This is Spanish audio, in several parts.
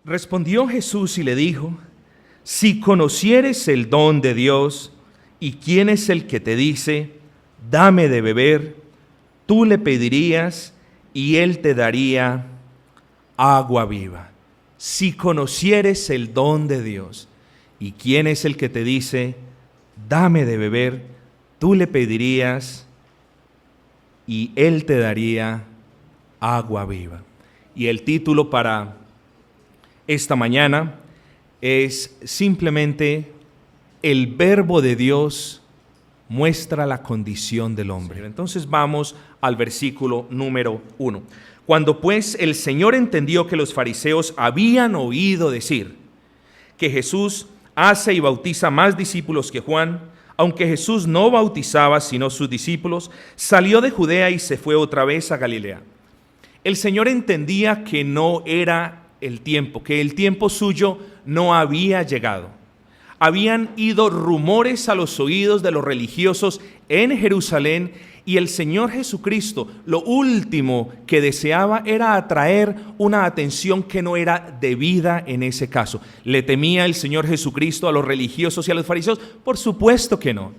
Respondió Jesús y le dijo: si conocieres el don de Dios y quién es el que te dice, dame de beber, tú le pedirías y él te daría agua viva. Si conocieres el don de Dios y quién es el que te dice, dame de beber, tú le pedirías y él te daría agua viva. Y el título para esta mañana es simplemente: el verbo de Dios muestra la condición del hombre. Entonces vamos al versículo número 1. Cuando pues el Señor entendió que los fariseos habían oído decir que Jesús hace y bautiza más discípulos que Juan, aunque Jesús no bautizaba sino sus discípulos, salió de Judea y se fue otra vez a Galilea. El Señor entendía que no era el tiempo, que el tiempo suyo no había llegado. Habían ido rumores a los oídos de los religiosos en Jerusalén y el Señor Jesucristo lo último que deseaba era atraer una atención que no era debida en ese caso. ¿Le temía el Señor Jesucristo a los religiosos y a los fariseos? Por supuesto que no.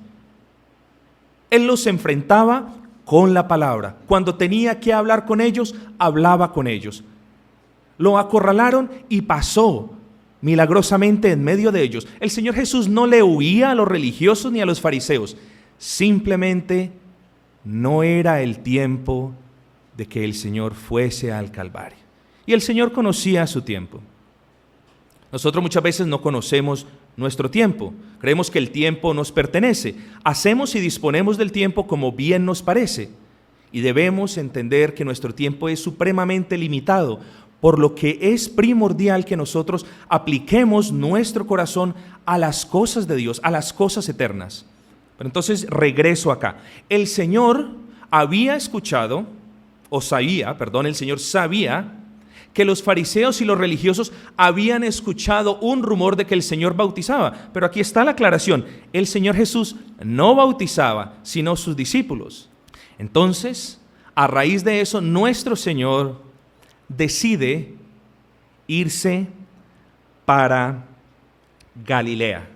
Él los enfrentaba con la palabra. Cuando tenía que hablar con ellos, hablaba con ellos. Lo acorralaron y pasó milagrosamente en medio de ellos. El Señor Jesús no le huía a los religiosos ni a los fariseos. Simplemente no era el tiempo de que el Señor fuese al Calvario. Y el Señor conocía su tiempo. Nosotros muchas veces no conocemos nuestro tiempo. Creemos que el tiempo nos pertenece. Hacemos y disponemos del tiempo como bien nos parece. Y debemos entender que nuestro tiempo es supremamente limitado, por lo que es primordial que nosotros apliquemos nuestro corazón a las cosas de Dios, a las cosas eternas. Pero entonces regreso acá. El Señor sabía que los fariseos y los religiosos habían escuchado un rumor de que el Señor bautizaba. Pero aquí está la aclaración: el Señor Jesús no bautizaba, sino sus discípulos. Entonces, a raíz de eso, nuestro Señor decide irse para Galilea,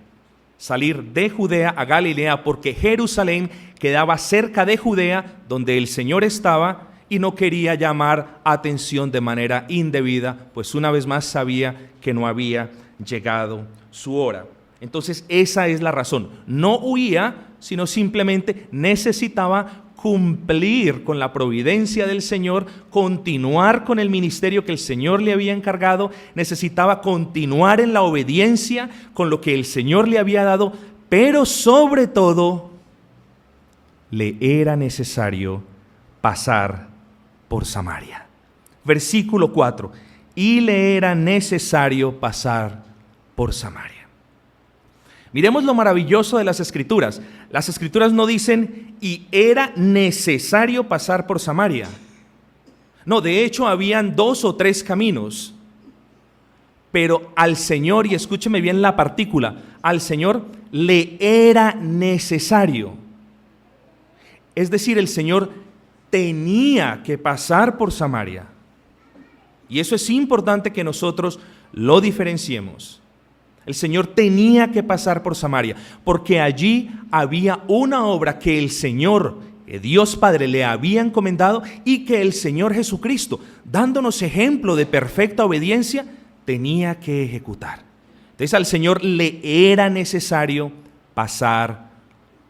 salir de Judea a Galilea, porque Jerusalén quedaba cerca de Judea, donde el Señor estaba, y no quería llamar atención de manera indebida, pues una vez más sabía que no había llegado su hora. Entonces esa es la razón. No huía, sino simplemente necesitaba cumplir con la providencia del Señor, continuar con el ministerio que el Señor le había encargado, necesitaba continuar en la obediencia con lo que el Señor le había dado, pero sobre todo le era necesario pasar por Samaria. Versículo 4: y le era necesario pasar por Samaria. Miremos lo maravilloso de las Escrituras. Las Escrituras no dicen y era necesario pasar por Samaria. No, de hecho habían 2 o 3 caminos. Pero al Señor, y escúcheme bien la partícula, al Señor le era necesario. Es decir, el Señor tenía que pasar por Samaria. Y eso es importante que nosotros lo diferenciemos. El Señor tenía que pasar por Samaria, porque allí había una obra que el Señor, que Dios Padre le había encomendado y que el Señor Jesucristo, dándonos ejemplo de perfecta obediencia, tenía que ejecutar. Entonces al Señor le era necesario pasar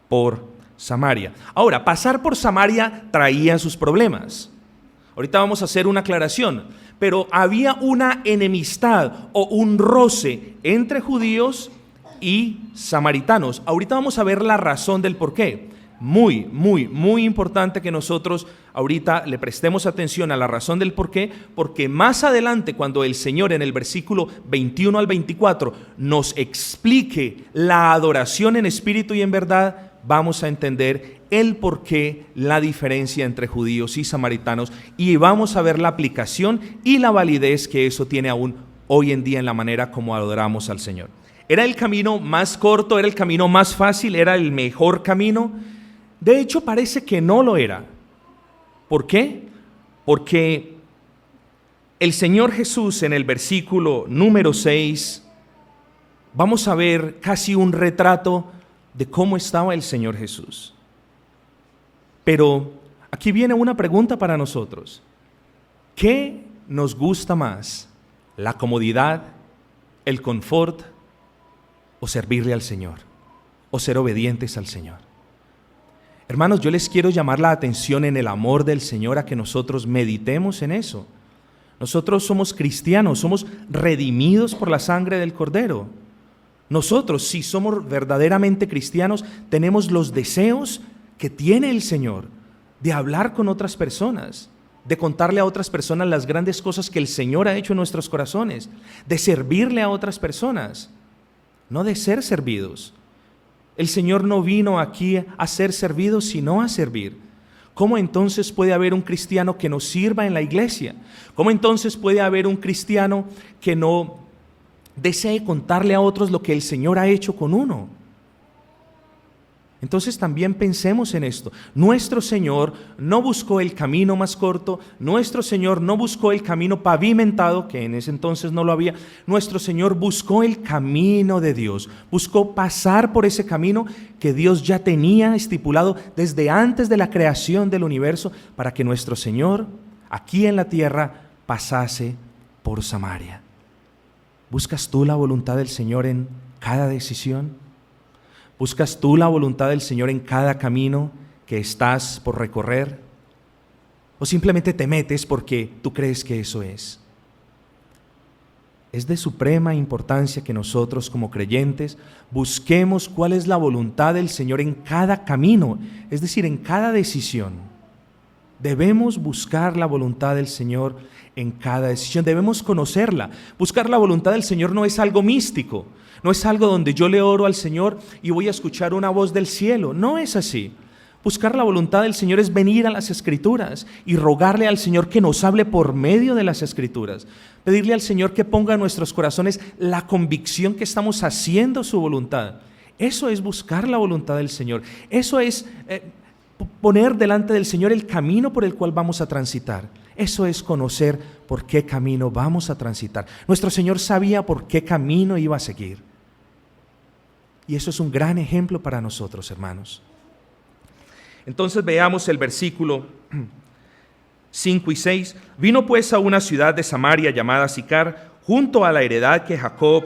por Samaria. Ahora, pasar por Samaria traía sus problemas. Ahorita vamos a hacer una aclaración. Pero había una enemistad o un roce entre judíos y samaritanos. Ahorita vamos a ver la razón del por qué. Muy importante que nosotros ahorita le prestemos atención a la razón del por qué, porque más adelante, cuando el Señor en el versículo 21 al 24 nos explique la adoración en espíritu y en verdad, vamos a entender el por qué, la diferencia entre judíos y samaritanos, y vamos a ver la aplicación y la validez que eso tiene aún hoy en día en la manera como adoramos al Señor. ¿Era el camino más corto? ¿Era el camino más fácil? ¿Era el mejor camino? De hecho, parece que no lo era. ¿Por qué? Porque el Señor Jesús en el versículo número 6, vamos a ver casi un retrato de cómo estaba el Señor Jesús. Pero aquí viene una pregunta para nosotros. ¿Qué nos gusta más? ¿La comodidad, el confort o servirle al Señor? ¿O ser obedientes al Señor? Hermanos, yo les quiero llamar la atención en el amor del Señor a que nosotros meditemos en eso. Nosotros somos cristianos, somos redimidos por la sangre del Cordero. Nosotros, si somos verdaderamente cristianos, tenemos los deseos que tiene el Señor de hablar con otras personas, de contarle a otras personas las grandes cosas que el Señor ha hecho en nuestros corazones, de servirle a otras personas, no de ser servidos. El Señor no vino aquí a ser servido, sino a servir. ¿Cómo entonces puede haber un cristiano que no sirva en la iglesia? ¿Cómo entonces puede haber un cristiano que no desee contarle a otros lo que el Señor ha hecho con uno? Entonces también pensemos en esto. Nuestro Señor no buscó el camino más corto, nuestro Señor no buscó el camino pavimentado, que en ese entonces no lo había. Nuestro Señor buscó el camino de Dios, buscó pasar por ese camino que Dios ya tenía estipulado desde antes de la creación del universo, para que nuestro Señor aquí en la tierra pasase por Samaria. ¿Buscas tú la voluntad del Señor en cada decisión? ¿Buscas tú la voluntad del Señor en cada camino que estás por recorrer? ¿O simplemente te metes porque tú crees que eso es? Es de suprema importancia que nosotros como creyentes busquemos cuál es la voluntad del Señor en cada camino, es decir, en cada decisión. Debemos buscar la voluntad del Señor en cada decisión, debemos conocerla. Buscar la voluntad del Señor no es algo místico, no es algo donde yo le oro al Señor y voy a escuchar una voz del cielo, no es así. Buscar la voluntad del Señor es venir a las Escrituras y rogarle al Señor que nos hable por medio de las Escrituras. Pedirle al Señor que ponga en nuestros corazones la convicción que estamos haciendo su voluntad. Eso es buscar la voluntad del Señor. Eso es poner delante del Señor el camino por el cual vamos a transitar. Eso es conocer por qué camino vamos a transitar. Nuestro Señor sabía por qué camino iba a seguir. Y eso es un gran ejemplo para nosotros, hermanos. Entonces veamos el versículo 5 y 6. Vino pues a una ciudad de Samaria llamada Sicar, junto a la heredad que Jacob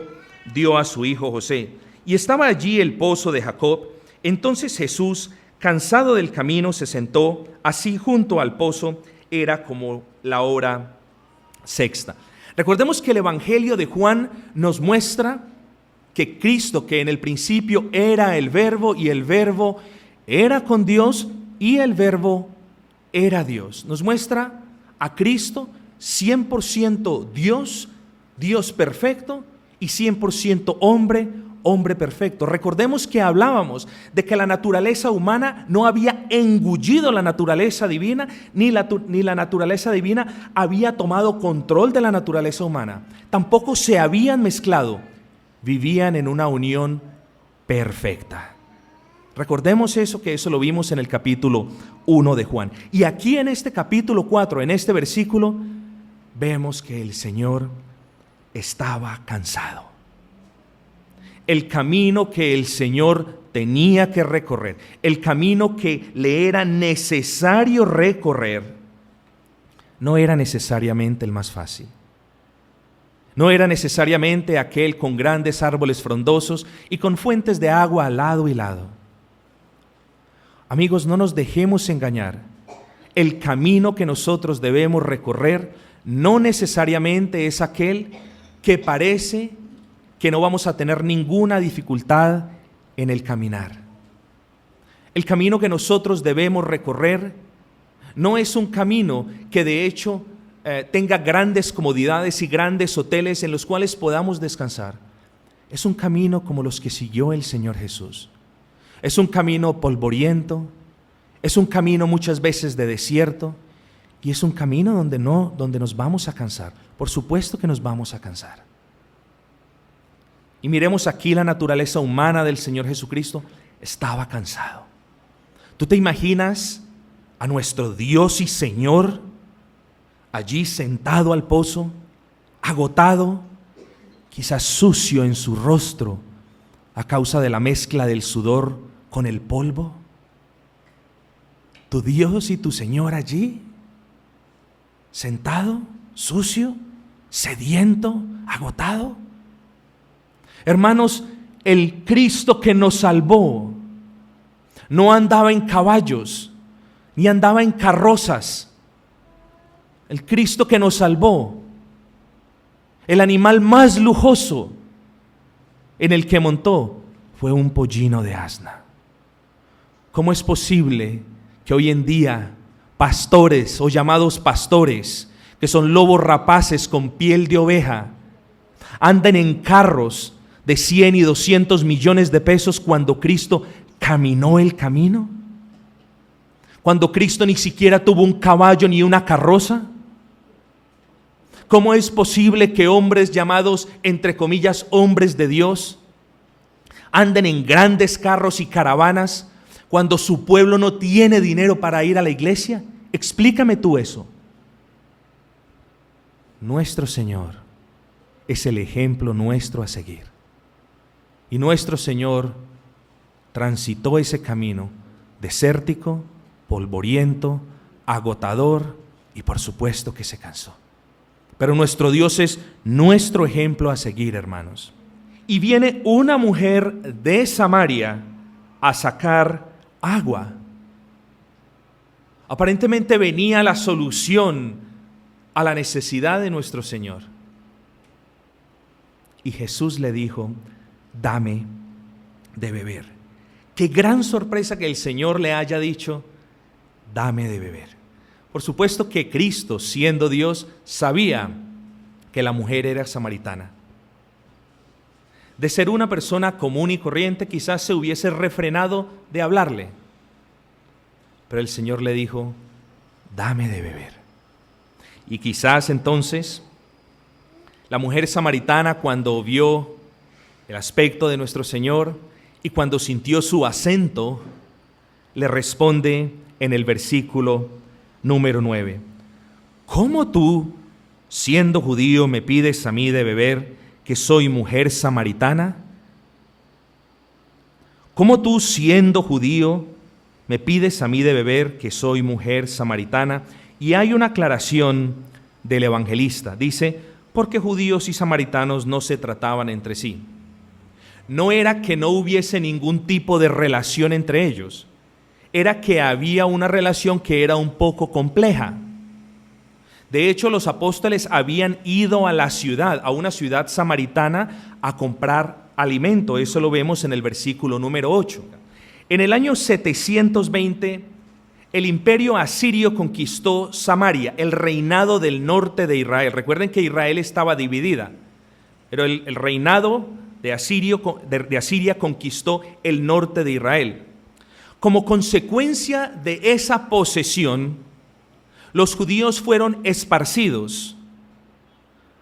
dio a su hijo José. Y estaba allí el pozo de Jacob. Entonces Jesús, cansado del camino, se sentó así junto al pozo. Era como la hora sexta. Recordemos que el Evangelio de Juan nos muestra que Cristo, que en el principio era el Verbo, y el Verbo era con Dios, y el Verbo era Dios. Nos muestra a Cristo 100% Dios, Dios perfecto, y 100% hombre, hombre perfecto. Recordemos que hablábamos de que la naturaleza humana no había engullido la naturaleza divina, ni la naturaleza divina había tomado control de la naturaleza humana. Tampoco se habían mezclado. Vivían en una unión perfecta. Recordemos eso, que eso lo vimos en el capítulo 1 de Juan. Y aquí en este capítulo 4, en este versículo, vemos que el Señor estaba cansado. El camino que el Señor tenía que recorrer, el camino que le era necesario recorrer, no era necesariamente el más fácil. No era necesariamente aquel con grandes árboles frondosos y con fuentes de agua al lado y lado. Amigos, no nos dejemos engañar. El camino que nosotros debemos recorrer no necesariamente es aquel que parece que no vamos a tener ninguna dificultad en el caminar. El camino que nosotros debemos recorrer no es un camino que de hecho tenga grandes comodidades y grandes hoteles en los cuales podamos descansar. Es un camino como los que siguió el Señor Jesús. Es un camino polvoriento, es un camino muchas veces de desierto, y es un camino donde nos vamos a cansar. Por supuesto que nos vamos a cansar. Y miremos aquí la naturaleza humana del Señor Jesucristo. Estaba cansado. ¿Tú te imaginas a nuestro Dios y Señor allí sentado al pozo, agotado, quizás sucio en su rostro a causa de la mezcla del sudor con el polvo? ¿Tu Dios y tu Señor allí, sentado, sucio, sediento, agotado? Hermanos, el Cristo que nos salvó no andaba en caballos, ni andaba en carrozas. El Cristo que nos salvó, el animal más lujoso en el que montó, fue un pollino de asna. ¿Cómo es posible que hoy en día pastores o llamados pastores, que son lobos rapaces con piel de oveja, anden en carros de 100 y 200 millones de pesos cuando Cristo caminó el camino? Cuando Cristo ni siquiera tuvo un caballo ni una carroza. ¿Cómo es posible que hombres llamados, entre comillas, hombres de Dios, anden en grandes carros y caravanas cuando su pueblo no tiene dinero para ir a la iglesia? Explícame tú eso. Nuestro Señor es el ejemplo nuestro a seguir. Y nuestro Señor transitó ese camino desértico, polvoriento, agotador, y por supuesto que se cansó. Pero nuestro Dios es nuestro ejemplo a seguir, hermanos. Y viene una mujer de Samaria a sacar agua. Aparentemente venía la solución a la necesidad de nuestro Señor. Y Jesús le dijo: dame de beber. Qué gran sorpresa que el Señor le haya dicho: dame de beber. Por supuesto que Cristo, siendo Dios, sabía que la mujer era samaritana. De ser una persona común y corriente, quizás se hubiese refrenado de hablarle. Pero el Señor le dijo: dame de beber. Y quizás entonces la mujer samaritana, cuando vio el aspecto de nuestro Señor y cuando sintió su acento, le responde en el versículo número 9: ¿cómo tú, siendo judío, me pides a mí de beber, que soy mujer samaritana? ¿Cómo tú, siendo judío, me pides a mí de beber, que soy mujer samaritana? Y hay una aclaración del evangelista. Dice: porque judíos y samaritanos no se trataban entre sí. No era que no hubiese ningún tipo de relación entre ellos, era que había una relación que era un poco compleja. De hecho, los apóstoles habían ido a la ciudad, a una ciudad samaritana, a comprar alimento. Eso lo vemos en el versículo número 8. En el año 720, el imperio asirio conquistó Samaria, el reinado del norte de Israel. Recuerden que Israel estaba dividida, pero el reinado de Asiria conquistó el norte de Israel. Como consecuencia de esa posesión, los judíos fueron esparcidos.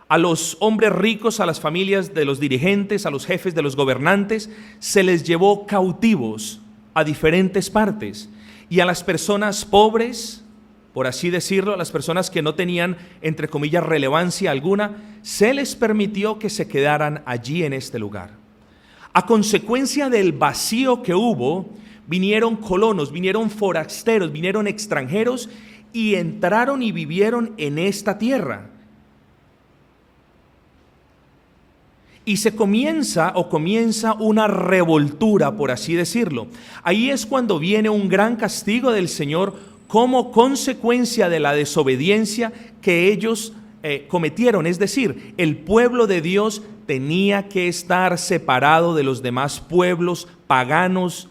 A los hombres ricos, a las familias de los dirigentes, a los jefes de los gobernantes, se les llevó cautivos a diferentes partes. Y a las personas pobres, por así decirlo, a las personas que no tenían, entre comillas, relevancia alguna, se les permitió que se quedaran allí en este lugar. A consecuencia del vacío que hubo, vinieron colonos, vinieron forasteros, vinieron extranjeros y entraron y vivieron en esta tierra. Y se comienza una revoltura, por así decirlo. Ahí es cuando viene un gran castigo del Señor como consecuencia de la desobediencia que ellos cometieron. Es decir, el pueblo de Dios tenía que estar separado de los demás pueblos paganos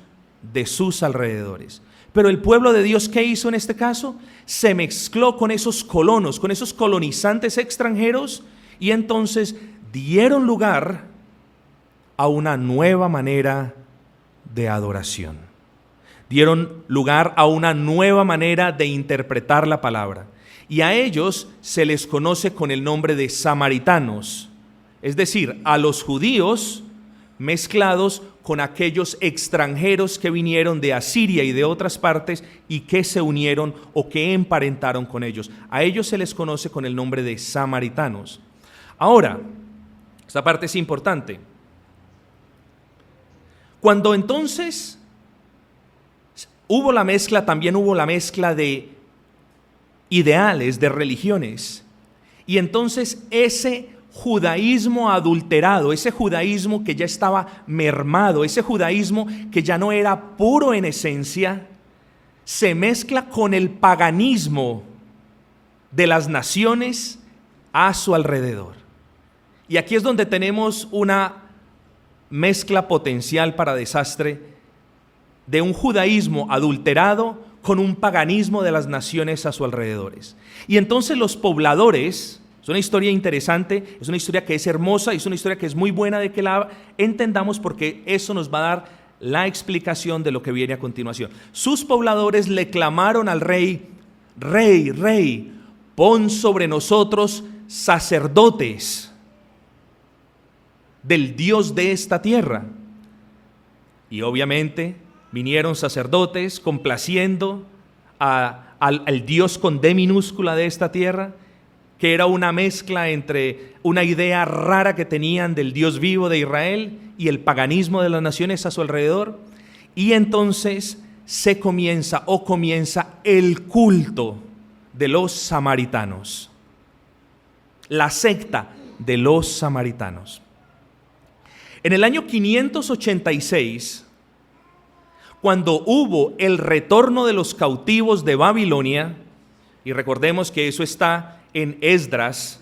de sus alrededores. Pero el pueblo de Dios, ¿qué hizo en este caso? Se mezcló con esos colonos, con esos colonizantes extranjeros, y entonces dieron lugar a una nueva manera de adoración. Dieron lugar a una nueva manera de interpretar la palabra. Y a ellos se les conoce con el nombre de samaritanos. Es decir, a los judíos mezclados con aquellos extranjeros que vinieron de Asiria y de otras partes y que se unieron o que emparentaron con ellos. A ellos se les conoce con el nombre de samaritanos. Ahora, esta parte es importante. Cuando entonces hubo la mezcla, también hubo la mezcla de ideales, de religiones. Y entonces ese judaísmo adulterado, ese judaísmo que ya estaba mermado, ese judaísmo que ya no era puro en esencia, se mezcla con el paganismo de las naciones a su alrededor. Y aquí es donde tenemos una mezcla potencial para desastre de un judaísmo adulterado con un paganismo de las naciones a sus alrededores. Y entonces los pobladores, es una historia interesante, es una historia que es hermosa, es una historia que es muy buena de que la entendamos porque eso nos va a dar la explicación de lo que viene a continuación. Sus pobladores le clamaron al rey: Rey, rey, pon sobre nosotros sacerdotes del Dios de esta tierra. Y obviamente vinieron sacerdotes complaciendo al Dios con D minúscula de esta tierra, que era una mezcla entre una idea rara que tenían del Dios vivo de Israel y el paganismo de las naciones a su alrededor. Y entonces comienza el culto de los samaritanos, la secta de los samaritanos. En el año 586, cuando hubo el retorno de los cautivos de Babilonia, y recordemos que eso está en Esdras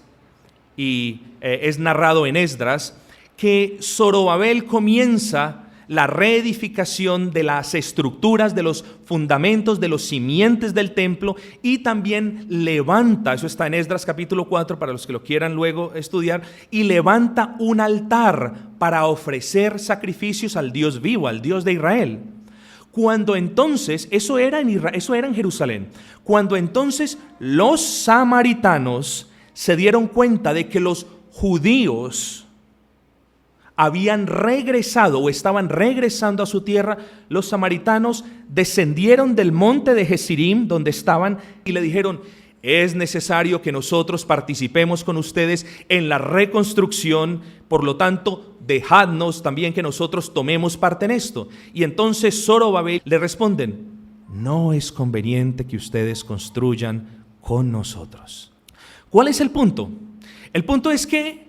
y es narrado en Esdras, que Zorobabel comienza la reedificación de las estructuras, de los fundamentos, de los simientes del templo, y también levanta, eso está en Esdras capítulo 4 para los que lo quieran luego estudiar, y levanta un altar para ofrecer sacrificios al Dios vivo, al Dios de Israel. Cuando entonces, eso era en Jerusalén, cuando entonces los samaritanos se dieron cuenta de que los judíos habían regresado o estaban regresando a su tierra, los samaritanos descendieron del monte de Gesirim donde estaban y le dijeron: es necesario que nosotros participemos con ustedes en la reconstrucción, por lo tanto, dejadnos también que nosotros tomemos parte en esto. Y entonces Zorobabel le responden: no es conveniente que ustedes construyan con nosotros. ¿Cuál es el punto? El punto es que,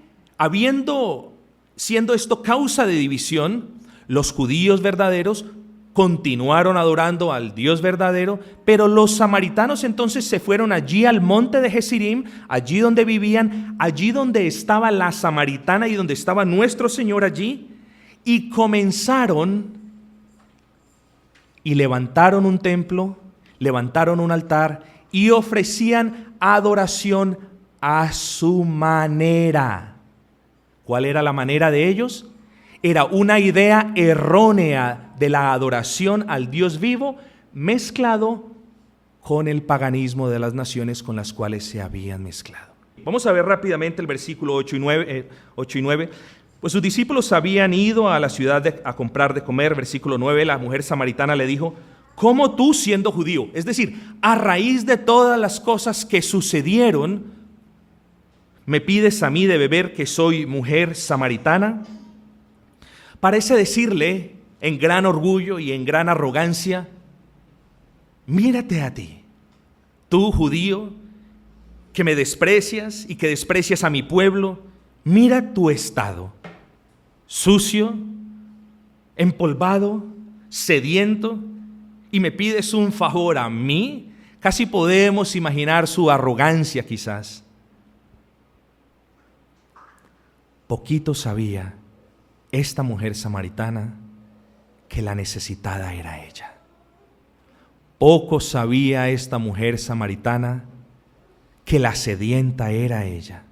siendo esto causa de división, los judíos verdaderos continuaron adorando al Dios verdadero, pero los samaritanos entonces se fueron allí al monte de Gesirim, allí donde vivían, allí donde estaba la samaritana y donde estaba nuestro Señor allí, y comenzaron y levantaron un templo, levantaron un altar y ofrecían adoración a su manera. ¿Cuál era la manera de ellos? Era una idea errónea de la adoración al Dios vivo mezclado con el paganismo de las naciones con las cuales se habían mezclado. Vamos a ver rápidamente el versículo 8 y 9. Pues sus discípulos habían ido a la ciudad a comprar de comer. Versículo 9, la mujer samaritana le dijo: ¿cómo tú, siendo judío? Es decir, a raíz de todas las cosas que sucedieron, ¿me pides a mí de beber que soy mujer samaritana? Parece decirle en gran orgullo y en gran arrogancia: mírate a ti, tú judío, que me desprecias y que desprecias a mi pueblo, mira tu estado, sucio, empolvado, sediento, y me pides un favor a mí. Casi podemos imaginar su arrogancia quizás. Poquito sabía esta mujer samaritana que la necesitada era ella. Poco sabía esta mujer samaritana que la sedienta era ella.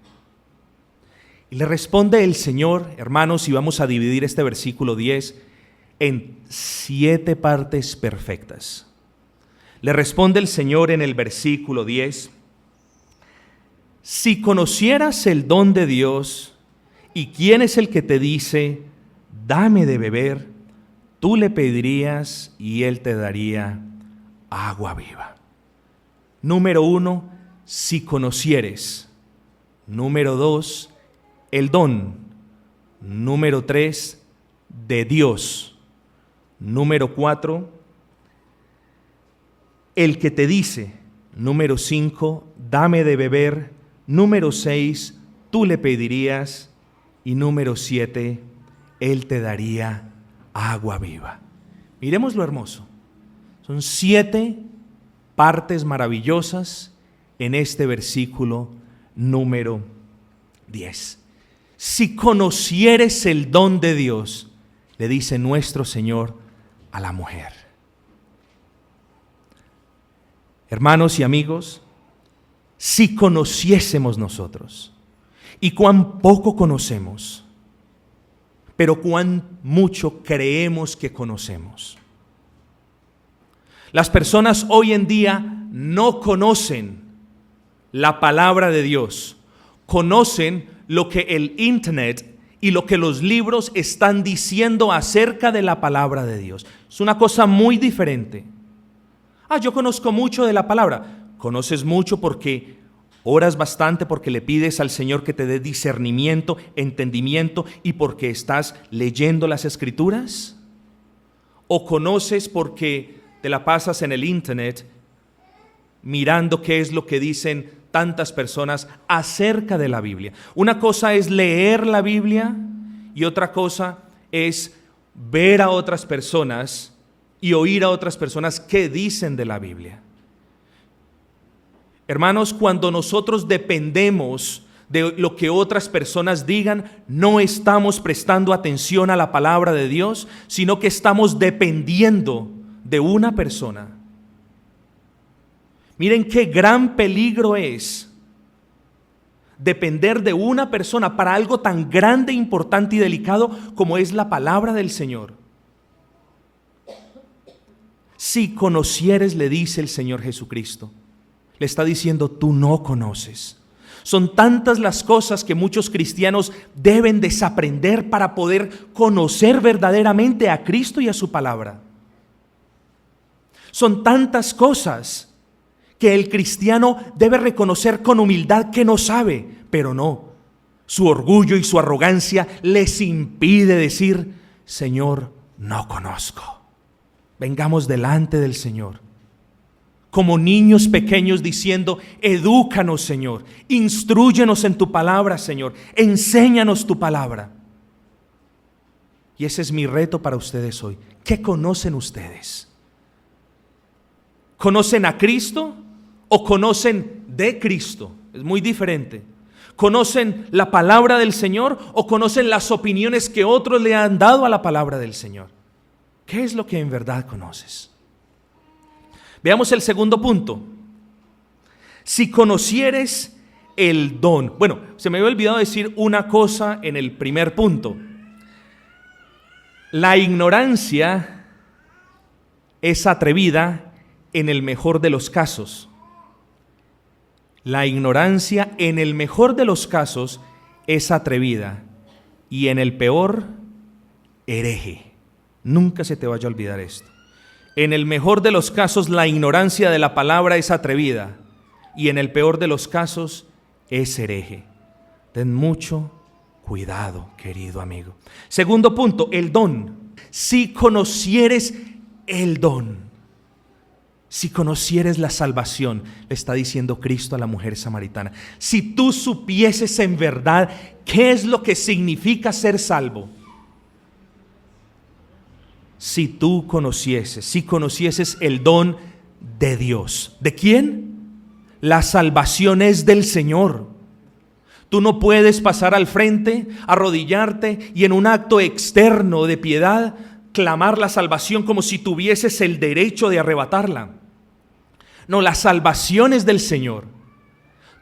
Y le responde el Señor, hermanos, y vamos a dividir este versículo 10 en 7 partes perfectas. Le responde el Señor en el versículo 10: si conocieras el don de Dios, ¿y quién es el que te dice, dame de beber? tú le pedirías y Él te daría agua viva. Número 1, si conocieres. Número 2, el don. Número 3, de Dios. Número 4, el que te dice. Número 5, dame de beber. Número 6, tú le pedirías. Y número 7, Él te daría agua viva. Miremos lo hermoso. Son 7 partes maravillosas en este versículo número 10. Si conocieres el don de Dios, le dice nuestro Señor a la mujer. Hermanos y amigos, si conociésemos nosotros, y cuán poco conocemos, pero cuán mucho creemos que conocemos. Las personas hoy en día no conocen la palabra de Dios, conocen lo que el internet y lo que los libros están diciendo acerca de la palabra de Dios. Es una cosa muy diferente. Yo conozco mucho de la palabra. Conoces mucho porque oras bastante, porque le pides al Señor que te dé discernimiento, entendimiento y porque estás leyendo las Escrituras. ¿O conoces porque te la pasas en el internet mirando qué es lo que dicen tantas personas acerca de la Biblia? Una cosa es leer la Biblia y otra cosa es ver a otras personas y oír a otras personas qué dicen de la Biblia. Hermanos, cuando nosotros dependemos de lo que otras personas digan, no estamos prestando atención a la palabra de Dios, sino que estamos dependiendo de una persona. Miren qué gran peligro es depender de una persona para algo tan grande, importante y delicado como es la palabra del Señor. Si conocieres, le dice el Señor Jesucristo, le está diciendo, tú no conoces. Son tantas las cosas que muchos cristianos deben desaprender para poder conocer verdaderamente a Cristo y a su palabra. Son tantas cosas que el cristiano debe reconocer con humildad que no sabe, pero no. Su orgullo y su arrogancia les impide decir, Señor, no conozco. Vengamos delante del Señor, como niños pequeños diciendo, edúcanos, Señor, instrúyenos en tu palabra, Señor, enséñanos tu palabra. Y ese es mi reto para ustedes hoy. ¿Qué conocen ustedes? ¿Conocen a Cristo o conocen de Cristo? Es muy diferente. ¿Conocen la palabra del Señor o conocen las opiniones que otros le han dado a la palabra del Señor? ¿Qué es lo que en verdad conoces? Veamos el segundo punto. Si conocieres el don. Bueno, se me había olvidado decir una cosa en el primer punto. La ignorancia es atrevida en el mejor de los casos. La ignorancia en el mejor de los casos es atrevida y en el peor, hereje. Nunca se te vaya a olvidar esto. En el mejor de los casos, la ignorancia de la palabra es atrevida y en el peor de los casos es hereje. Ten mucho cuidado, querido amigo. Segundo punto, el don. Si conocieres el don, si conocieres la salvación, le está diciendo Cristo a la mujer samaritana. Si tú supieses en verdad qué es lo que significa ser salvo, si tú conocieses, si conocieses el don de Dios. ¿De quién? La salvación es del Señor. Tú no puedes pasar al frente, arrodillarte y en un acto externo de piedad clamar la salvación como si tuvieses el derecho de arrebatarla. No, la salvación es del Señor.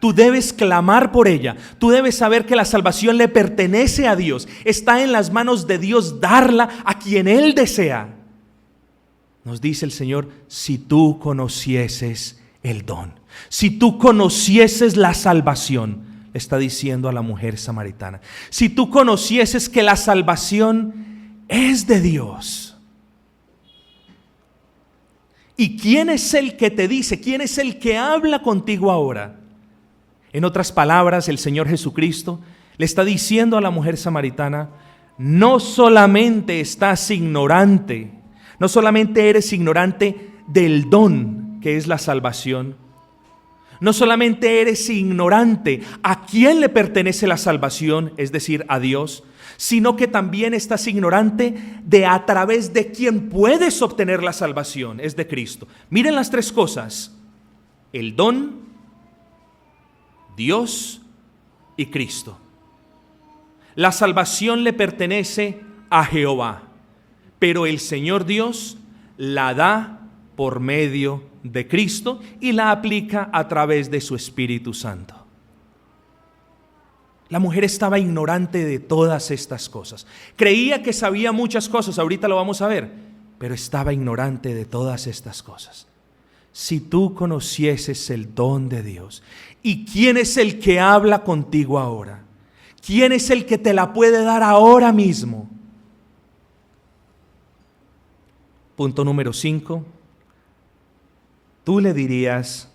Tú debes clamar por ella. Tú debes saber que la salvación le pertenece a Dios. Está en las manos de Dios darla a quien Él desea. Nos dice el Señor, si tú conocieses el don, si tú conocieses la salvación, le está diciendo a la mujer samaritana, si tú conocieses que la salvación es de Dios, ¿Y quién es el que te dice? ¿Quién es el que habla contigo ahora? En otras palabras, el Señor Jesucristo le está diciendo a la mujer samaritana: no solamente estás ignorante, no solamente eres ignorante del don que es la salvación, no solamente eres ignorante a quién le pertenece la salvación, es decir, a Dios, sino que también estás ignorante de a través de quién puedes obtener la salvación, es de Cristo. Miren las tres cosas: el don, Dios y Cristo. La salvación le pertenece a Jehová, pero el Señor Dios la da por medio de Cristo y la aplica a través de su Espíritu Santo. La mujer estaba ignorante de todas estas cosas. Creía que sabía muchas cosas, ahorita lo vamos a ver, pero estaba ignorante de todas estas cosas. Si tú conocieses el don de Dios, ¿y quién es el que habla contigo ahora? ¿Quién es el que te la puede dar ahora mismo? Punto número 5. Tú le dirías,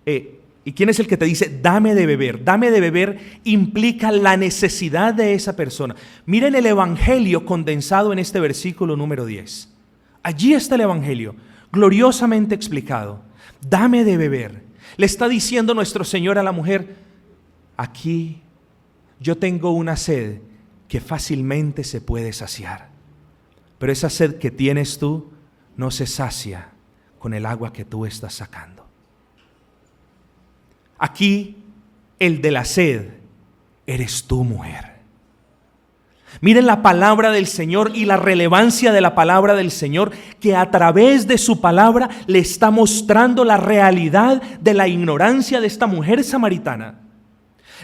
¿y quién es el que te dice dame de beber? Dame de beber implica la necesidad de esa persona. Miren el Evangelio condensado en este versículo número 10. Allí está el Evangelio, gloriosamente explicado. Dame de beber. Le está diciendo nuestro Señor a la mujer: aquí yo tengo una sed que fácilmente se puede saciar, pero esa sed que tienes tú no se sacia con el agua que tú estás sacando. Aquí el de la sed eres tú, mujer. Miren la palabra del Señor y la relevancia de la palabra del Señor, que a través de su palabra le está mostrando la realidad de la ignorancia de esta mujer samaritana.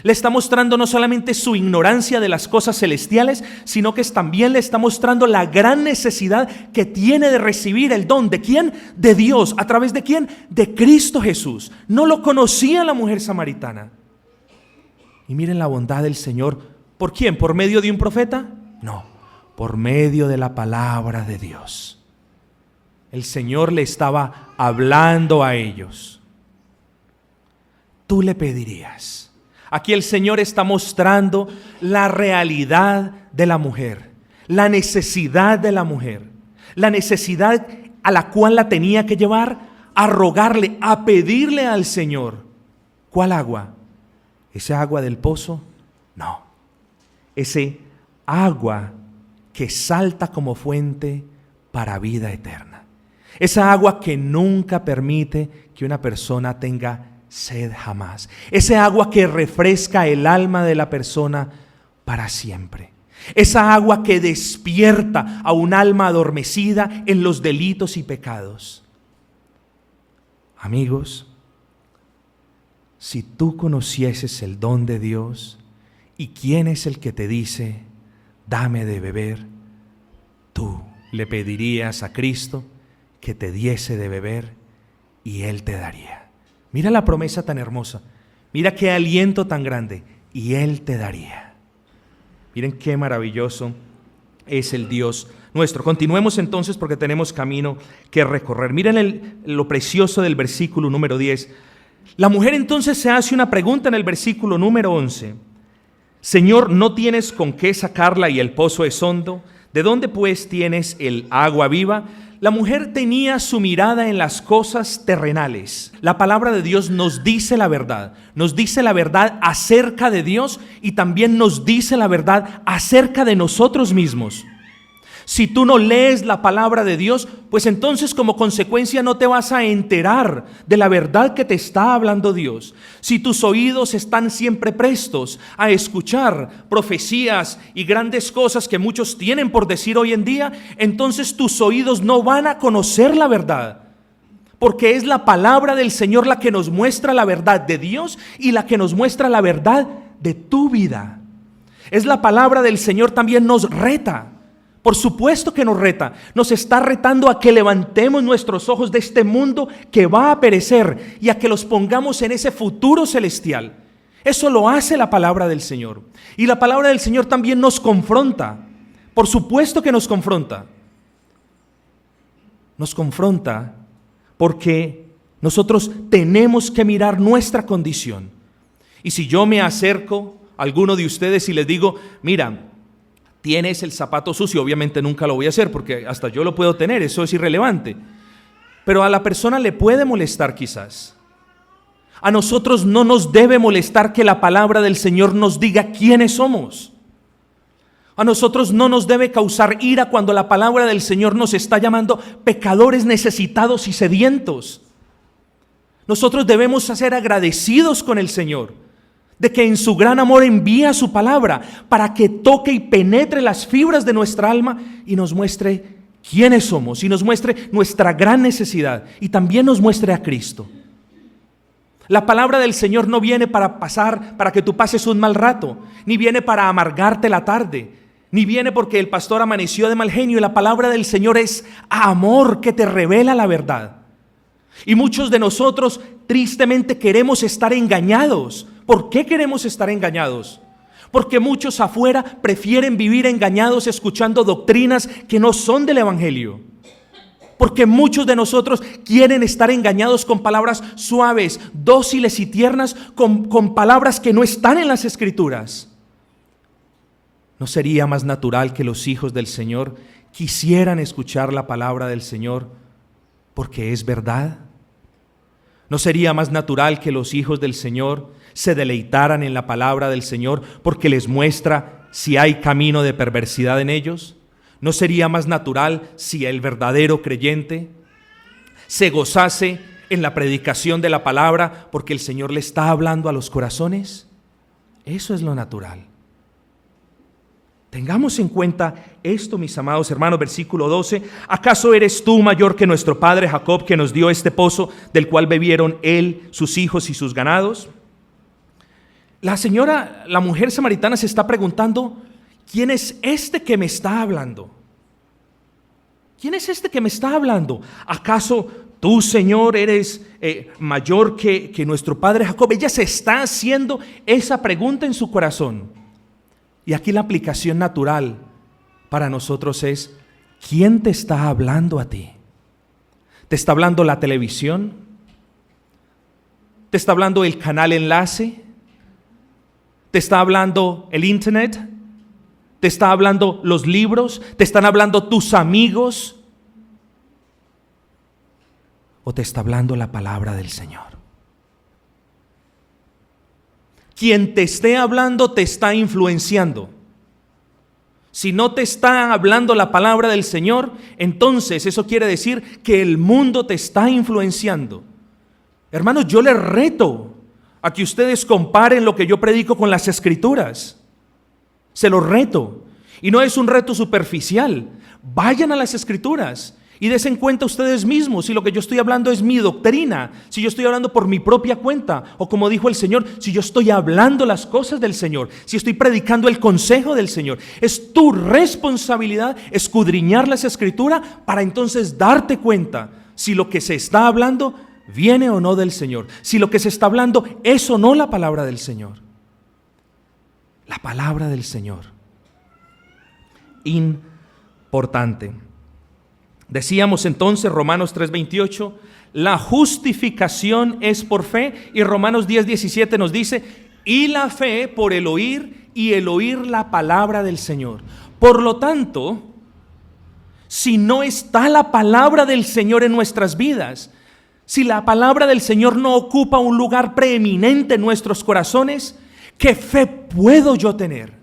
Le está mostrando no solamente su ignorancia de las cosas celestiales, sino que también le está mostrando la gran necesidad que tiene de recibir el don. ¿De quién? De Dios. ¿A través de quién? De Cristo Jesús. No lo conocía la mujer samaritana. Y miren la bondad del Señor. ¿Por quién? ¿Por medio de un profeta? No, por medio de la palabra de Dios. El Señor le estaba hablando a ellos. Tú le pedirías. Aquí el Señor está mostrando la realidad de la mujer, la necesidad de la mujer, la necesidad a la cual la tenía que llevar a rogarle, a pedirle al Señor. ¿Cuál agua? ¿Ese agua del pozo? No, ese agua que salta como fuente para vida eterna. Esa agua que nunca permite que una persona tenga sed jamás. Ese agua que refresca el alma de la persona para siempre. Esa agua que despierta a un alma adormecida en los delitos y pecados. Amigos, si tú conocieses el don de Dios y quién es el que te dice dame de beber, tú le pedirías a Cristo que te diese de beber y Él te daría. Mira la promesa tan hermosa, mira qué aliento tan grande, y Él te daría. Miren qué maravilloso es el Dios nuestro. Continuemos entonces porque tenemos camino que recorrer. Miren lo precioso del versículo número 10. La mujer entonces se hace una pregunta en el versículo número 11. Señor, ¿no tienes con qué sacarla y el pozo es hondo? ¿De dónde pues tienes el agua viva? La mujer tenía su mirada en las cosas terrenales. La palabra de Dios nos dice la verdad acerca de Dios y también nos dice la verdad acerca de nosotros mismos. Si tú no lees la palabra de Dios, pues entonces como consecuencia no te vas a enterar de la verdad que te está hablando Dios. Si tus oídos están siempre prestos a escuchar profecías y grandes cosas que muchos tienen por decir hoy en día, entonces tus oídos no van a conocer la verdad. Porque es la palabra del Señor la que nos muestra la verdad de Dios y la que nos muestra la verdad de tu vida. Es la palabra del Señor también nos reta. Por supuesto que nos reta, nos está retando a que levantemos nuestros ojos de este mundo que va a perecer y a que los pongamos en ese futuro celestial. Eso lo hace la palabra del Señor. Y la palabra del Señor también nos confronta. Por supuesto que nos confronta. nos confronta porque nosotros tenemos que mirar nuestra condición. Y si yo me acerco a alguno de ustedes y les digo, mira, tienes el zapato sucio, obviamente nunca lo voy a hacer porque hasta yo lo puedo tener, eso es irrelevante. Pero a la persona le puede molestar quizás. A nosotros no nos debe molestar que la palabra del Señor nos diga quiénes somos. A nosotros no nos debe causar ira cuando la palabra del Señor nos está llamando pecadores necesitados y sedientos. Nosotros debemos ser agradecidos con el Señor de que en su gran amor envía su palabra para que toque y penetre las fibras de nuestra alma y nos muestre quiénes somos y nos muestre nuestra gran necesidad y también nos muestre a Cristo. La palabra del Señor no viene para que tú pases un mal rato, ni viene para amargarte la tarde, ni viene porque el pastor amaneció de mal genio. La palabra del Señor es amor que te revela la verdad. Y muchos de nosotros tristemente queremos estar engañados. ¿Por qué queremos estar engañados? Porque muchos afuera prefieren vivir engañados escuchando doctrinas que no son del Evangelio. Porque muchos de nosotros quieren estar engañados con palabras suaves, dóciles y tiernas, con palabras que no están en las Escrituras. ¿No sería más natural que los hijos del Señor quisieran escuchar la palabra del Señor porque es verdad? ¿No sería más natural que los hijos del Señor se deleitaran en la palabra del Señor porque les muestra si hay camino de perversidad en ellos? ¿No sería más natural si el verdadero creyente se gozase en la predicación de la palabra porque el Señor le está hablando a los corazones? Eso es lo natural. Tengamos en cuenta esto, mis amados hermanos, versículo 12. ¿Acaso eres tú mayor que nuestro padre Jacob, que nos dio este pozo del cual bebieron él, sus hijos y sus ganados? La mujer samaritana se está preguntando, ¿quién es este que me está hablando? ¿Quién es este que me está hablando? ¿Acaso tú, Señor, eres mayor que nuestro padre Jacob? Ella se está haciendo esa pregunta en su corazón. Y aquí la aplicación natural para nosotros es, ¿quién te está hablando a ti? ¿Te está hablando la televisión? ¿Te está hablando el canal enlace? ¿Te está hablando el internet? ¿Te está hablando los libros? ¿Te están hablando tus amigos? ¿O te está hablando la palabra del Señor? Quien te esté hablando te está influenciando. Si no te está hablando la palabra del Señor, entonces eso quiere decir que el mundo te está influenciando. Hermanos, yo les reto a que ustedes comparen lo que yo predico con las Escrituras. Se los reto. Y no es un reto superficial. Vayan a las Escrituras y desen cuenta ustedes mismos si lo que yo estoy hablando es mi doctrina, si yo estoy hablando por mi propia cuenta, o como dijo el Señor, si yo estoy hablando las cosas del Señor, si estoy predicando el consejo del Señor. Es tu responsabilidad escudriñar las Escrituras para entonces darte cuenta si lo que se está hablando viene o no del Señor, si lo que se está hablando es o no la palabra del Señor. La palabra del Señor. Importante. Decíamos entonces, Romanos 3:28, la justificación es por fe, y Romanos 10:17 nos dice, y la fe por el oír, y el oír la palabra del Señor. Por lo tanto, si no está la palabra del Señor en nuestras vidas, si la palabra del Señor no ocupa un lugar preeminente en nuestros corazones, ¿qué fe puedo yo tener?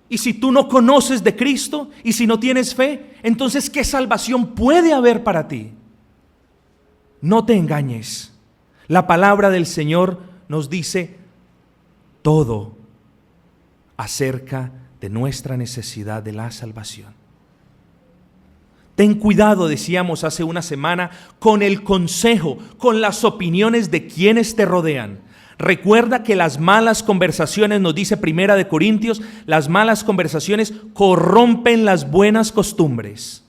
Y si tú no conoces de Cristo y si no tienes fe, entonces ¿qué salvación puede haber para ti? No te engañes. La palabra del Señor nos dice todo acerca de nuestra necesidad de la salvación. Ten cuidado, decíamos hace una semana, con el consejo, con las opiniones de quienes te rodean. Recuerda que las malas conversaciones, nos dice Primera de Corintios, las malas conversaciones corrompen las buenas costumbres.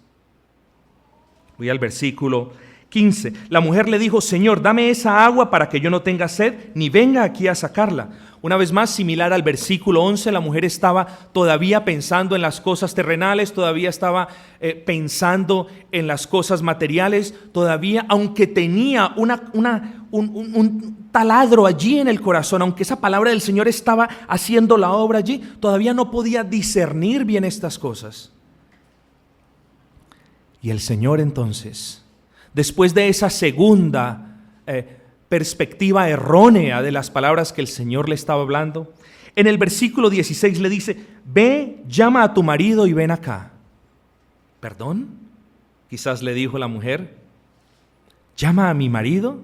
Voy al versículo 15. La mujer le dijo: Señor, dame esa agua para que yo no tenga sed, ni venga aquí a sacarla. Una vez más, similar al versículo 11, la mujer estaba todavía pensando en las cosas terrenales, todavía estaba pensando en las cosas materiales, todavía, aunque tenía un taladro allí en el corazón, aunque esa palabra del Señor estaba haciendo la obra allí, todavía no podía discernir bien estas cosas. Y el Señor entonces, después de esa segunda perspectiva errónea de las palabras que el Señor le estaba hablando, en el versículo 16 le dice: ve, llama a tu marido y ven acá. ¿Perdón? Quizás le dijo la mujer: ¿llama a mi marido?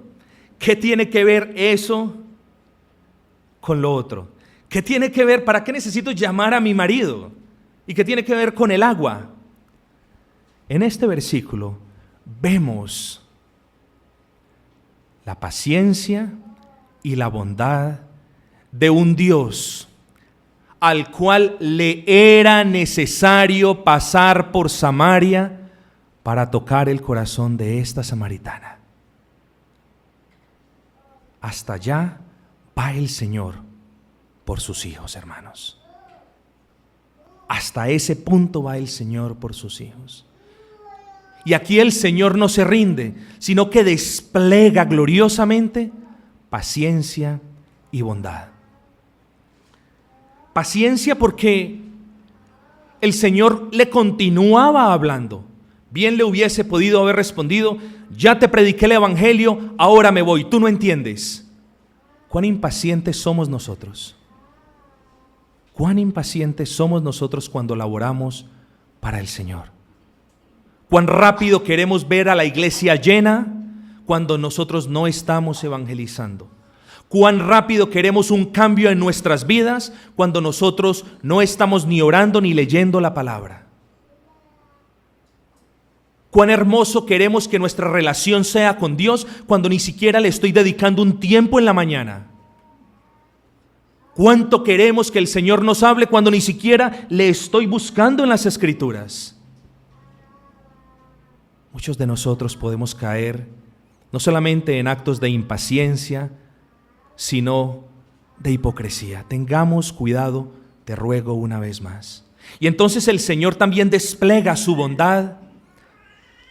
¿Qué tiene que ver eso con lo otro? ¿Qué tiene que ver? ¿Para qué necesito llamar a mi marido? ¿Y qué tiene que ver con el agua? En este versículo vemos la paciencia y la bondad de un Dios al cual le era necesario pasar por Samaria para tocar el corazón de esta samaritana. Hasta allá va el Señor por sus hijos, hermanos. Hasta ese punto va el Señor por sus hijos. Y aquí el Señor no se rinde, sino que despliega gloriosamente paciencia y bondad. Paciencia porque el Señor le continuaba hablando. Bien le hubiese podido haber respondido: ya te prediqué el evangelio, ahora me voy, tú no entiendes. ¿Cuán impacientes somos nosotros? ¿Cuán impacientes somos nosotros cuando laboramos para el Señor? ¿Cuán rápido queremos ver a la iglesia llena cuando nosotros no estamos evangelizando? ¿Cuán rápido queremos un cambio en nuestras vidas cuando nosotros no estamos ni orando ni leyendo la palabra? ¿Cuán hermoso queremos que nuestra relación sea con Dios cuando ni siquiera le estoy dedicando un tiempo en la mañana? ¿Cuánto queremos que el Señor nos hable cuando ni siquiera le estoy buscando en las Escrituras? Muchos de nosotros podemos caer no solamente en actos de impaciencia, sino de hipocresía. Tengamos cuidado, te ruego una vez más. Y entonces el Señor también despliega su bondad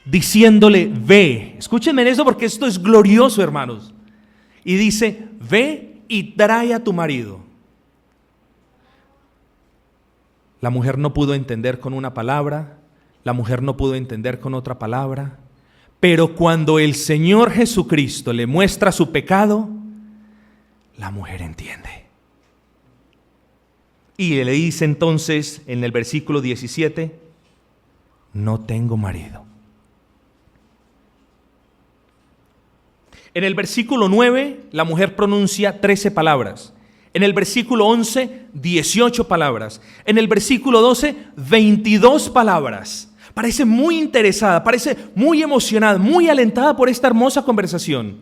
diciéndole: ve. Escúchenme en eso porque esto es glorioso, hermanos. Y dice: ve y trae a tu marido. La mujer no pudo entender con una palabra, la mujer no pudo entender con otra palabra, pero cuando el Señor Jesucristo le muestra su pecado, la mujer entiende. Y le dice entonces en el versículo 17: no tengo marido. En el versículo 9, la mujer pronuncia 13 palabras. En el versículo 11, 18 palabras. En el versículo 12, 22 palabras. Parece muy interesada, parece muy emocionada, muy alentada por esta hermosa conversación.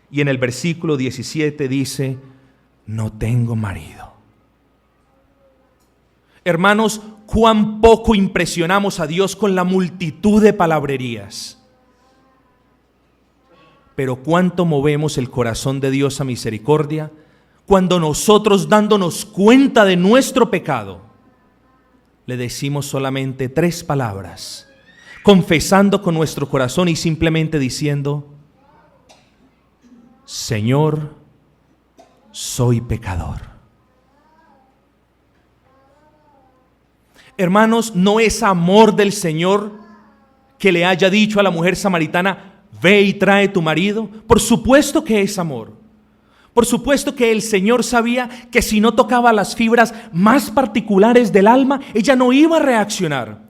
Y en el versículo 17 dice: no tengo marido. Hermanos, cuán poco impresionamos a Dios con la multitud de palabrerías. Pero cuánto movemos el corazón de Dios a misericordia cuando nosotros, dándonos cuenta de nuestro pecado, le decimos solamente 3 palabras, confesando con nuestro corazón y simplemente diciendo: Señor, soy pecador. Hermanos, no es amor del Señor que le haya dicho a la mujer samaritana: ve y trae tu marido. Por supuesto que es amor. Por supuesto que el Señor sabía que si no tocaba las fibras más particulares del alma, ella no iba a reaccionar.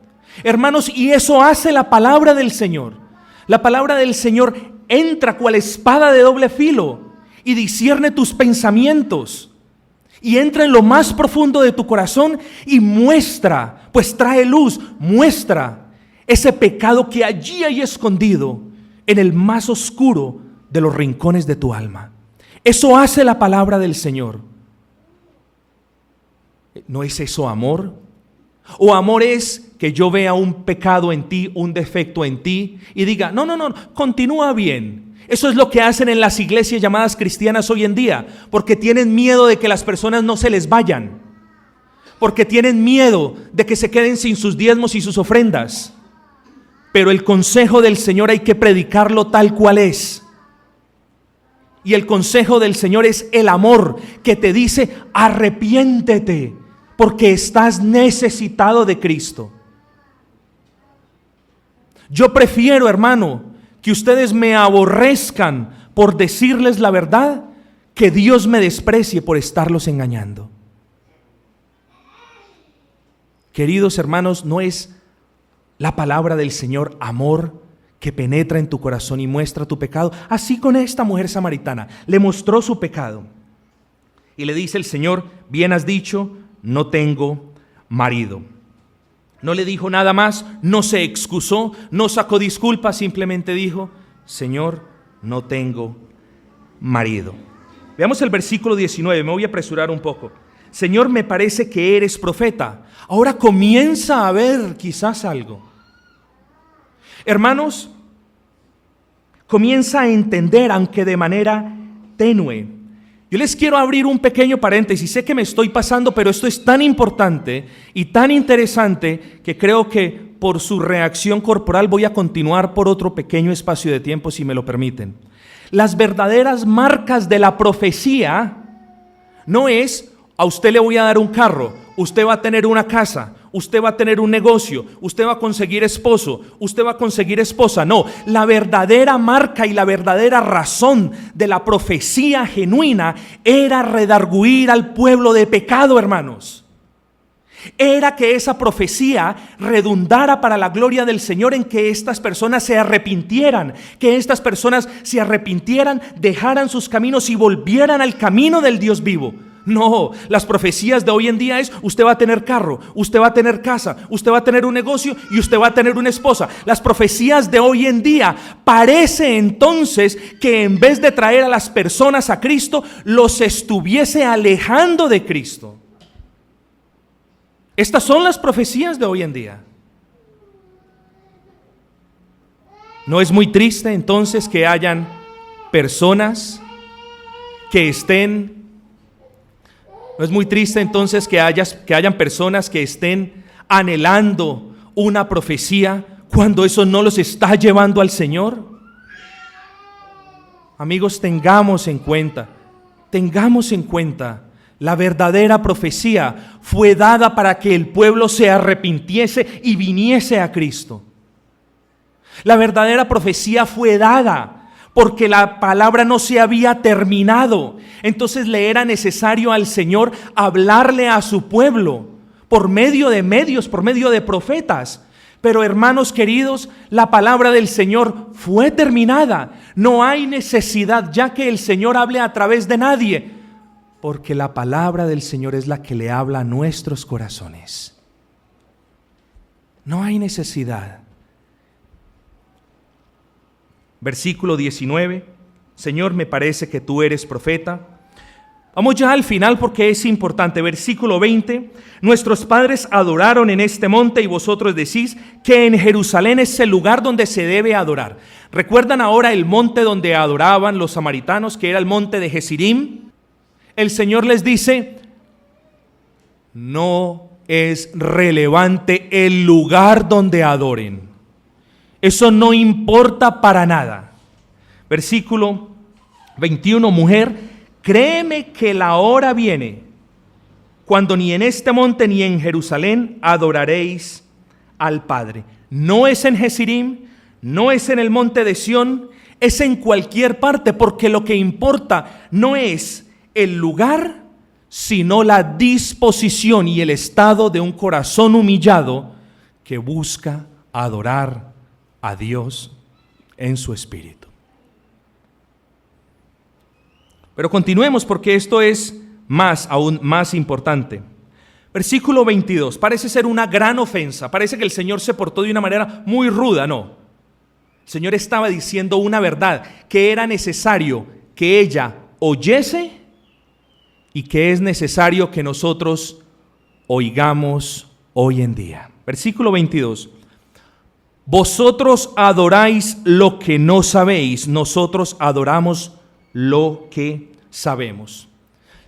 Hermanos, y eso hace la palabra del Señor. La palabra del Señor entra cual espada de doble filo y discierne tus pensamientos. Y entra en lo más profundo de tu corazón y muestra, pues trae luz, muestra ese pecado que allí hay escondido en el más oscuro de los rincones de tu alma. Eso hace la palabra del Señor. ¿No es eso amor? ¿O amor es que yo vea un pecado en ti, un defecto en ti y diga, no, continúa bien. Eso es lo que hacen en las iglesias llamadas cristianas hoy en día, porque tienen miedo de que las personas no se les vayan, porque tienen miedo de que se queden sin sus diezmos y sus ofrendas. Pero el consejo del Señor hay que predicarlo tal cual es. Y el consejo del Señor es el amor que te dice, arrepiéntete, porque estás necesitado de Cristo. Yo prefiero, hermano, que ustedes me aborrezcan por decirles la verdad, que Dios me desprecie por estarlos engañando. Queridos hermanos, ¿no es la palabra del Señor amor que penetra en tu corazón y muestra tu pecado? Así con esta mujer samaritana, le mostró su pecado. Y le dice el Señor, bien has dicho, no tengo marido. No le dijo nada más, no se excusó, no sacó disculpas, simplemente dijo, Señor, no tengo marido. Veamos el versículo 19, me voy a apresurar un poco. Señor, me parece que eres profeta. Ahora comienza a ver quizás algo. Hermanos, comienza a entender, aunque de manera tenue. Yo les quiero abrir un pequeño paréntesis, sé que me estoy pasando, pero esto es tan importante y tan interesante que creo que por su reacción corporal voy a continuar por otro pequeño espacio de tiempo, si me lo permiten. Las verdaderas marcas de la profecía no es, a usted le voy a dar un carro, usted va a tener una casa, usted va a tener un negocio, usted va a conseguir esposo, usted va a conseguir esposa. No, la verdadera marca y la verdadera razón de la profecía genuina era redarguir al pueblo de pecado, hermanos. Era que esa profecía redundara para la gloria del Señor en que estas personas se arrepintieran, que estas personas se arrepintieran, dejaran sus caminos y volvieran al camino del Dios vivo. No, las profecías de hoy en día es, usted va a tener carro, usted va a tener casa, usted va a tener un negocio y usted va a tener una esposa. Las profecías de hoy en día parece entonces que en vez de traer a las personas a Cristo, los estuviese alejando de Cristo. Estas son las profecías de hoy en día. ¿No es muy triste entonces que hayan personas que estén... ¿No es muy triste entonces que hayan personas que estén anhelando una profecía cuando eso no los está llevando al Señor? Amigos, tengamos en cuenta, la verdadera profecía fue dada para que el pueblo se arrepintiese y viniese a Cristo. La verdadera profecía fue dada porque la palabra no se había terminado. Entonces le era necesario al Señor hablarle a su pueblo por medio de medios, por medio de profetas. Pero hermanos queridos, la palabra del Señor fue terminada. No hay necesidad ya que el Señor hable a través de nadie, porque la palabra del Señor es la que le habla a nuestros corazones. No hay necesidad. Versículo 19, Señor, me parece que tú eres profeta. Vamos ya al final porque es importante. Versículo 20, nuestros padres adoraron en este monte y vosotros decís que en Jerusalén es el lugar donde se debe adorar. ¿Recuerdan ahora el monte donde adoraban los samaritanos, que era el monte de Gerizim? El Señor les dice, no es relevante el lugar donde adoren. Eso no importa para nada. Versículo 21, mujer, créeme que la hora viene cuando ni en este monte ni en Jerusalén adoraréis al Padre. No es en Gerizim, no es en el monte de Sión, es en cualquier parte, porque lo que importa no es el lugar, sino la disposición y el estado de un corazón humillado que busca adorar a Dios en su espíritu. Pero continuemos porque esto es aún más importante. Versículo 22, parece ser una gran ofensa, parece que el Señor se portó de una manera muy ruda, no. El Señor estaba diciendo una verdad, que era necesario que ella oyese y que es necesario que nosotros oigamos hoy en día. Versículo 22. Vosotros adoráis lo que no sabéis, nosotros adoramos lo que sabemos.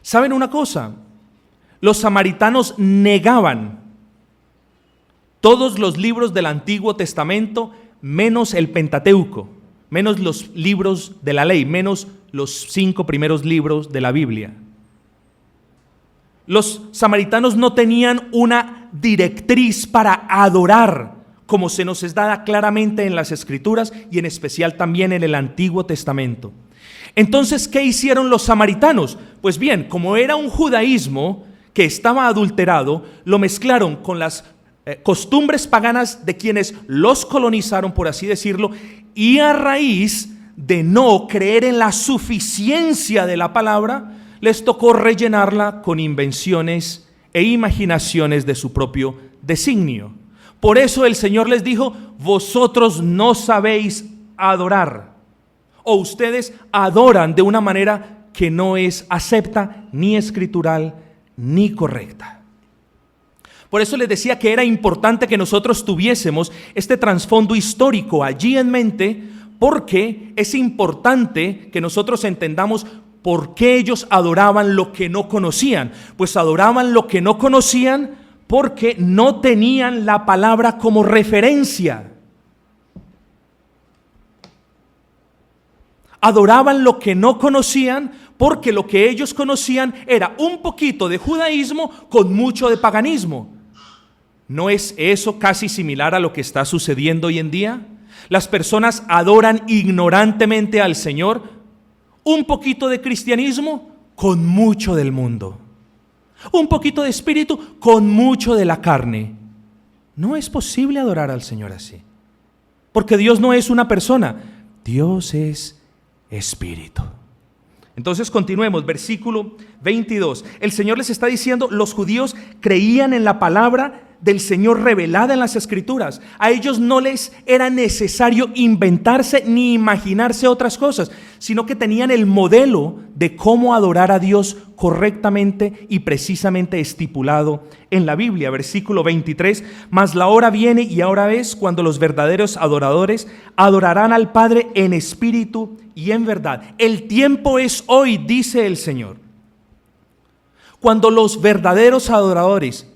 ¿Saben una cosa? Los samaritanos negaban todos los libros del Antiguo Testamento, menos el Pentateuco, menos los libros de la ley, menos los 5 primeros libros de la Biblia. Los samaritanos no tenían una directriz para adorar, como se nos es dada claramente en las Escrituras y en especial también en el Antiguo Testamento. Entonces, ¿qué hicieron los samaritanos? Pues bien, como era un judaísmo que estaba adulterado, lo mezclaron con las costumbres paganas de quienes los colonizaron, por así decirlo, y a raíz de no creer en la suficiencia de la palabra, les tocó rellenarla con invenciones e imaginaciones de su propio designio. Por eso el Señor les dijo: vosotros no sabéis adorar, o ustedes adoran de una manera que no es acepta, ni escritural, ni correcta. Por eso les decía que era importante que nosotros tuviésemos este trasfondo histórico allí en mente, porque es importante que nosotros entendamos por qué ellos adoraban lo que no conocían. Pues adoraban lo que no conocían porque no tenían la palabra como referencia. Adoraban lo que no conocían porque lo que ellos conocían era un poquito de judaísmo con mucho de paganismo. ¿No es eso casi similar a lo que está sucediendo hoy en día? Las personas adoran ignorantemente al Señor, un poquito de cristianismo con mucho del mundo, un poquito de espíritu con mucho de la carne. No es posible adorar al Señor así, porque Dios no es una persona, Dios es espíritu. Entonces continuemos, versículo 22. El Señor les está diciendo: los judíos creían en la palabra del Señor revelada en las Escrituras. A ellos no les era necesario inventarse ni imaginarse otras cosas, sino que tenían el modelo de cómo adorar a Dios correctamente y precisamente estipulado en la Biblia. Versículo 23, mas la hora viene y ahora es cuando los verdaderos adoradores adorarán al Padre en espíritu y en verdad. El tiempo es hoy, dice el Señor, cuando los verdaderos adoradores,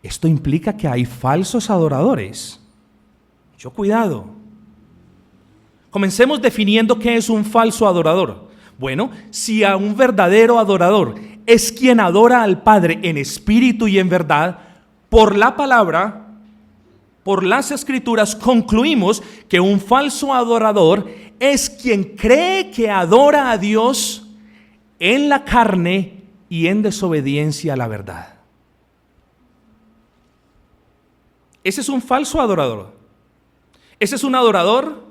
esto implica que hay falsos adoradores. Mucho cuidado. Comencemos definiendo qué es un falso adorador. Bueno, si a un verdadero adorador es quien adora al Padre en espíritu y en verdad, por la palabra, por las Escrituras, concluimos que un falso adorador es quien cree que adora a Dios en la carne y en desobediencia a la verdad. Ese es un falso adorador. Ese es un adorador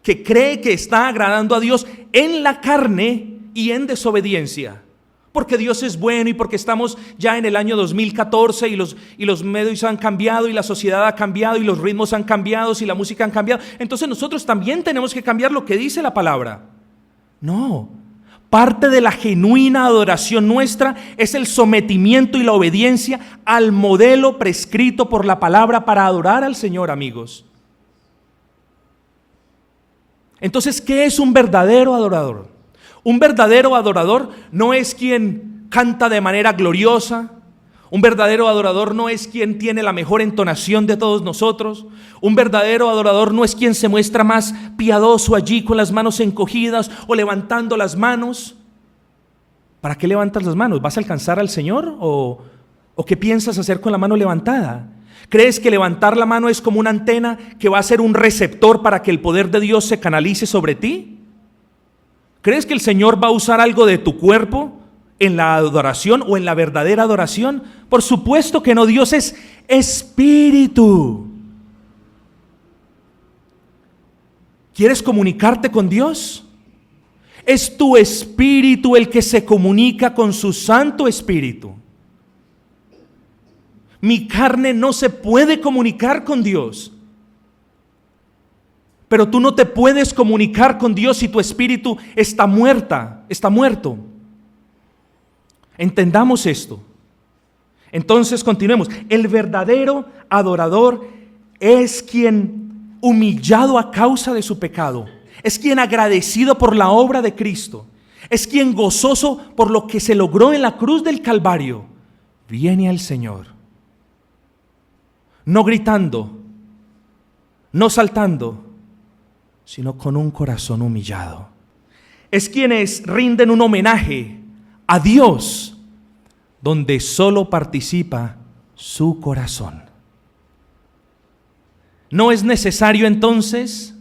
que cree que está agradando a Dios en la carne y en desobediencia. Porque Dios es bueno y porque estamos ya en el año 2014 y los medios han cambiado y la sociedad ha cambiado y los ritmos han cambiado y la música han cambiado. Entonces nosotros también tenemos que cambiar lo que dice la palabra. No. Parte de la genuina adoración nuestra es el sometimiento y la obediencia al modelo prescrito por la palabra para adorar al Señor, amigos. Entonces, ¿qué es un verdadero adorador? Un verdadero adorador no es quien canta de manera gloriosa. Un verdadero adorador no es quien tiene la mejor entonación de todos nosotros. Un verdadero adorador no es quien se muestra más piadoso allí con las manos encogidas o levantando las manos. ¿Para qué levantas las manos? ¿Vas a alcanzar al Señor o qué piensas hacer con la mano levantada? ¿Crees que levantar la mano es como una antena que va a ser un receptor para que el poder de Dios se canalice sobre ti? ¿Crees que el Señor va a usar algo de tu cuerpo en la adoración o en la verdadera adoración? Por supuesto que no. Dios es espíritu. ¿Quieres comunicarte con Dios? Es tu espíritu el que se comunica con su Santo Espíritu. Mi carne no se puede comunicar con Dios. Pero tú no te puedes comunicar con Dios si tu espíritu está muerto. Entendamos esto. Entonces continuemos. El verdadero adorador es quien, humillado a causa de su pecado, es quien agradecido por la obra de Cristo, es quien gozoso por lo que se logró en la cruz del Calvario, viene al Señor, no gritando, no saltando, sino con un corazón humillado. Es quienes rinden un homenaje a Dios, donde solo participa su corazón. No es necesario entonces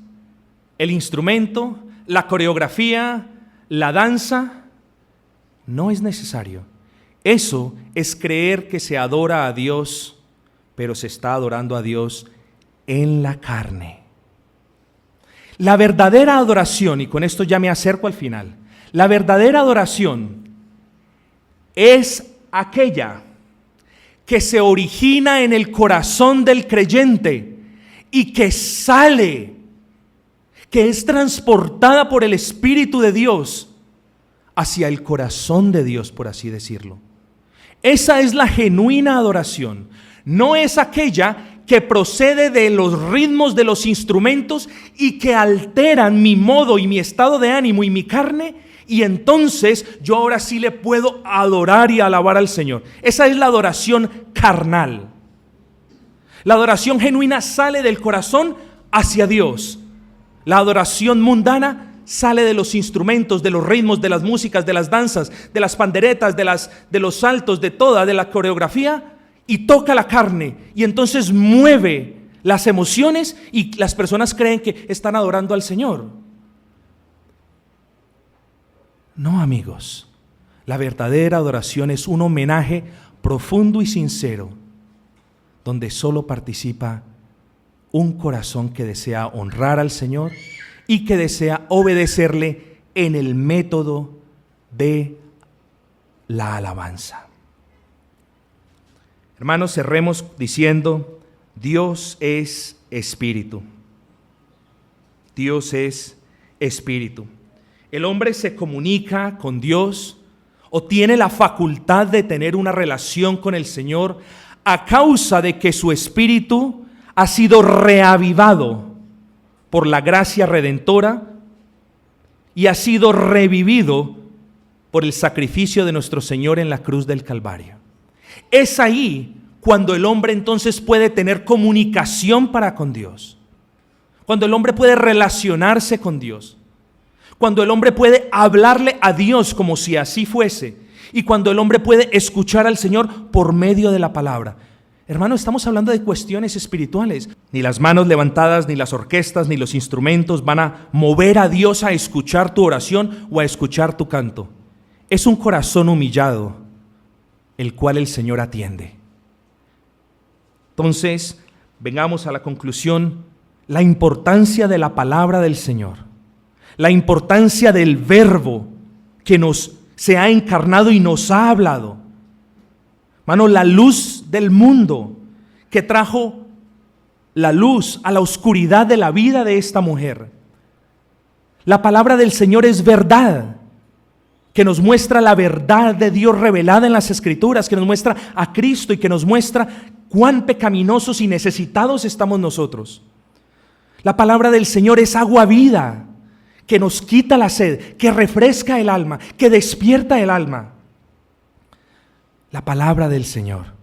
el instrumento, la coreografía, la danza. No es necesario. Eso es creer que se adora a Dios, pero se está adorando a Dios en la carne. La verdadera adoración, y con esto ya me acerco al final, la verdadera adoración es aquella que se origina en el corazón del creyente y que sale, que es transportada por el Espíritu de Dios hacia el corazón de Dios, por así decirlo. Esa es la genuina adoración. No es aquella que procede de los ritmos de los instrumentos y que alteran mi modo y mi estado de ánimo y mi carne, y entonces yo ahora sí le puedo adorar y alabar al Señor. Esa es la adoración carnal. La adoración genuina sale del corazón hacia Dios. La adoración mundana sale de los instrumentos, de los ritmos, de las músicas, de las danzas, de las panderetas, de los saltos, de la coreografía, y toca la carne, y entonces mueve las emociones, y las personas creen que están adorando al Señor. No, amigos, la verdadera adoración es un homenaje profundo y sincero, donde solo participa un corazón que desea honrar al Señor y que desea obedecerle en el método de la alabanza. Hermanos, cerremos diciendo: Dios es espíritu. Dios es espíritu. El hombre se comunica con Dios o tiene la facultad de tener una relación con el Señor a causa de que su espíritu ha sido reavivado por la gracia redentora y ha sido revivido por el sacrificio de nuestro Señor en la cruz del Calvario. Es ahí cuando el hombre entonces puede tener comunicación para con Dios, cuando el hombre puede relacionarse con Dios, cuando el hombre puede hablarle a Dios como si así fuese, y cuando el hombre puede escuchar al Señor por medio de la palabra. Hermano, estamos hablando de cuestiones espirituales. Ni las manos levantadas, ni las orquestas, ni los instrumentos van a mover a Dios a escuchar tu oración o a escuchar tu canto. Es un corazón humillado el cual el Señor atiende. Entonces, vengamos a la conclusión: la importancia de la palabra del Señor, la importancia del verbo que se ha encarnado y nos ha hablado. Hermano, la luz del mundo que trajo la luz a la oscuridad de la vida de esta mujer. La palabra del Señor es verdad, que nos muestra la verdad de Dios revelada en las Escrituras, que nos muestra a Cristo y que nos muestra cuán pecaminosos y necesitados estamos nosotros. La palabra del Señor es agua viva, que nos quita la sed, que refresca el alma, que despierta el alma. La palabra del Señor,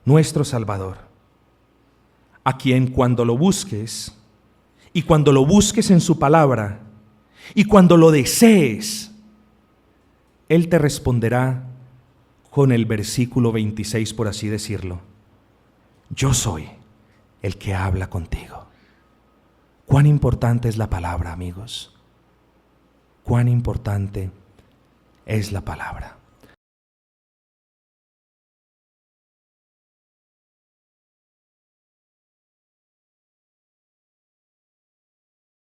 nuestro Salvador, a quien cuando lo busques, y cuando lo busques en su palabra, y cuando lo desees, Él te responderá con el versículo 26, por así decirlo: yo soy el que habla contigo. Cuán importante es la palabra, amigos. Cuán importante es la palabra.